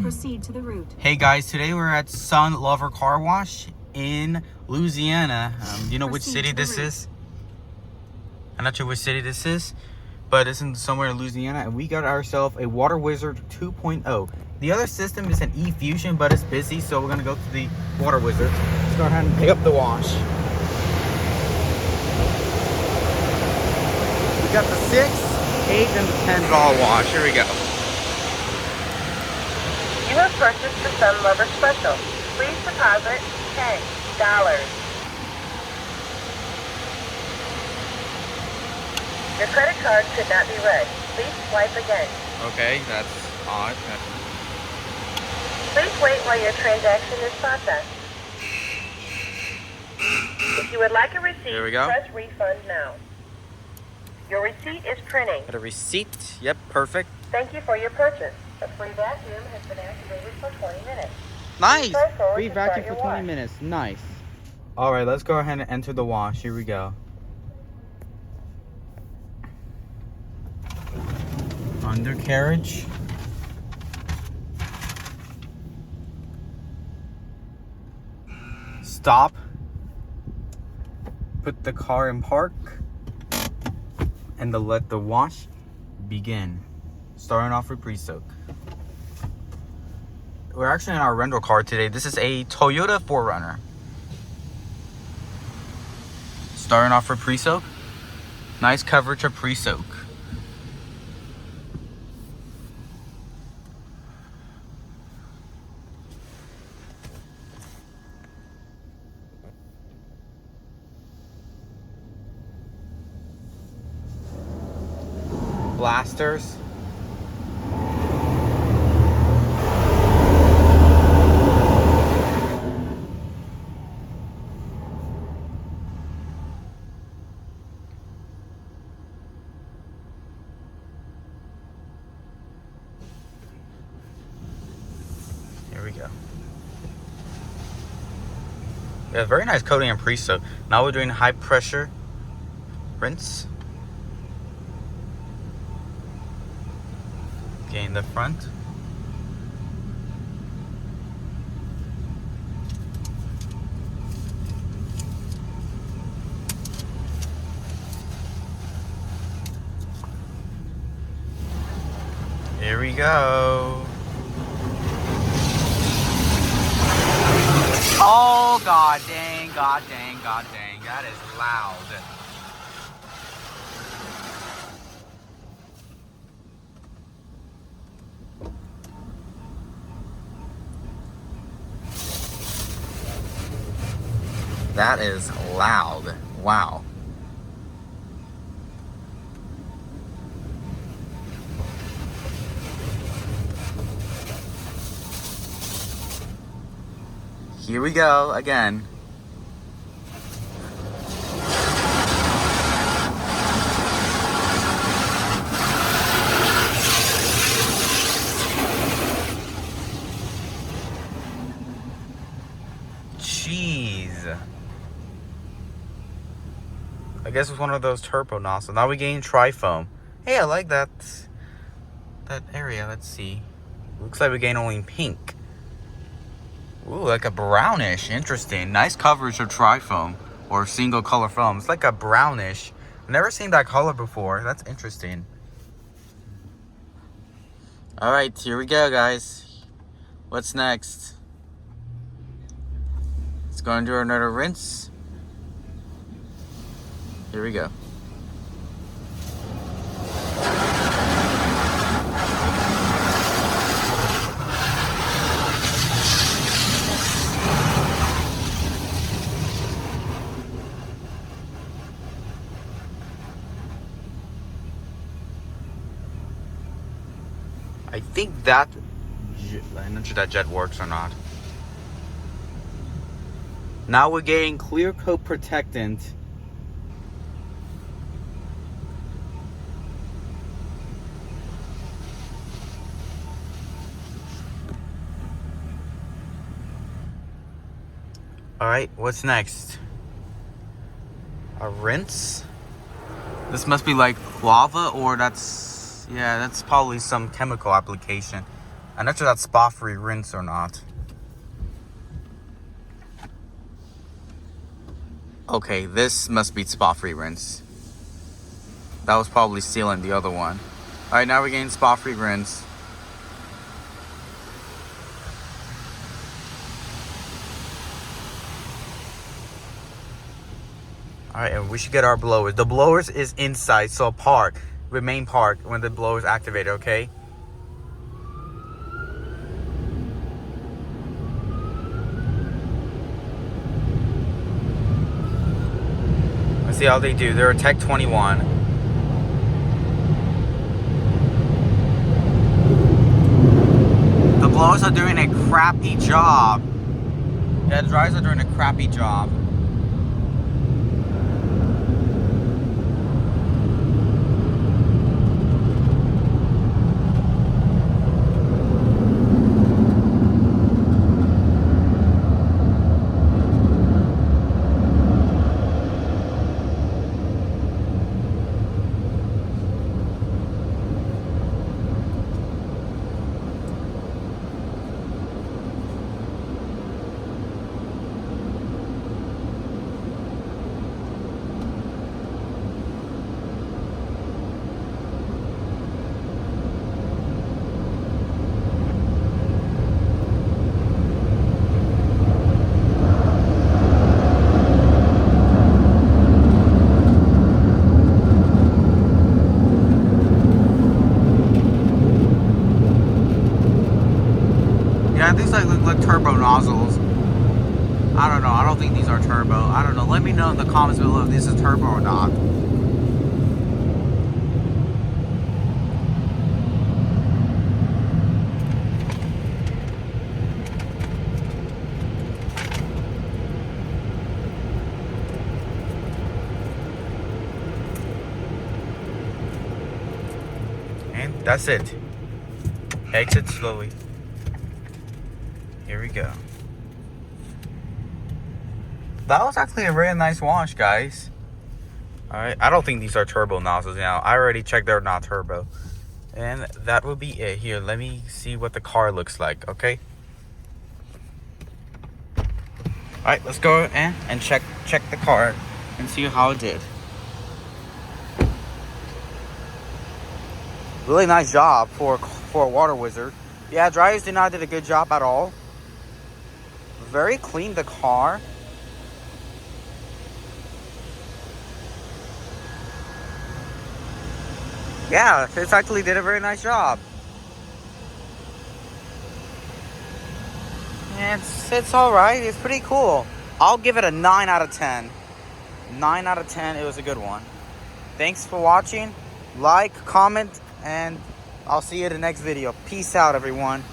proceed to the route. Hey guys, today we're at Sun Lover Car Wash in Louisiana. Do you know which city this is? I'm not sure which city this is, but it's in somewhere in Louisiana, and we got ourselves a Water Wizard 2.0. The other system is an E-Fusion, but it's busy, so we're gonna go to the Water Wizard. Let's go ahead and pick up the wash. We got the 6, 8, and the $10 wash. Here we go. You have purchased the Sun Lover Special. Please deposit $10. Your credit card could not be read. Please swipe again. Okay, that's odd. Please wait while your transaction is processed. If you would like a receipt, Here we go. press refund now. Your receipt is printing. Got a receipt. Yep, perfect. Thank you for your purchase. A free vacuum has been activated for 20 minutes. Nice. Press forward Free to start vacuum your for 20 wash. minutes. Nice. All right, let's go ahead and enter the wash. Here we go. Undercarriage. Stop. Put the car in park. And to let the wash begin. Starting off with pre-soak. We're actually in our rental car today. This is a Toyota 4Runner. Starting off with pre-soak. Nice coverage of pre-soak. Blasters. Here we go. Yeah, very nice coating and pre-soak. Now we're doing high pressure rinse. Okay, in the front. Here we go. Oh, god dang, god dang, god dang. That is loud. That is loud. Wow. Here we go again. Jeez. I guess it's one of those turbo nozzles. Now we gain tri-foam. Hey, I like that area. Let's see. Looks like we gain only pink. Ooh, like a brownish. Interesting. Nice coverage of tri-foam or single color foam. It's like a brownish. I've never seen that color before. That's interesting. All right, here we go, guys. What's next? Let's go and do another rinse. Here we go. I think that, I'm not sure that jet works or not. Now we're getting clear coat protectant. Alright, what's next? A rinse? This must be like lava, or that's probably some chemical application. I'm not sure that's spot free rinse or not. Okay, this must be spot free rinse. That was probably sealing the other one. Alright, now we're getting spot free rinse. Alright, and we should get our blowers. The blowers is inside, so park. Remain parked when the blower is activated, okay? Let's see how they do. They're a Tech 21. The blowers are doing a crappy job. Yeah, the dryers are doing a crappy job. Yeah, these look like turbo nozzles. I don't know. I don't think these are turbo. I don't know. Let me know in the comments below if this is turbo or not. And that's it. Exit slowly. Here we go. That was actually a very nice wash, guys. Alright, I don't think these are turbo nozzles now. I already checked they're not turbo. And that will be it. Here, let me see what the car looks like, okay? Alright, let's go and check the car and see how it did. Really nice job for a water wizard. Yeah, dryers did not did a good job at all. Very clean, the car. Yeah, it actually did a very nice job. It's all right. It's pretty cool. I'll give it a 9 out of 10. 9 out of 10. It was a good one. Thanks for watching. Like, comment, and I'll see you in the next video. Peace out, everyone.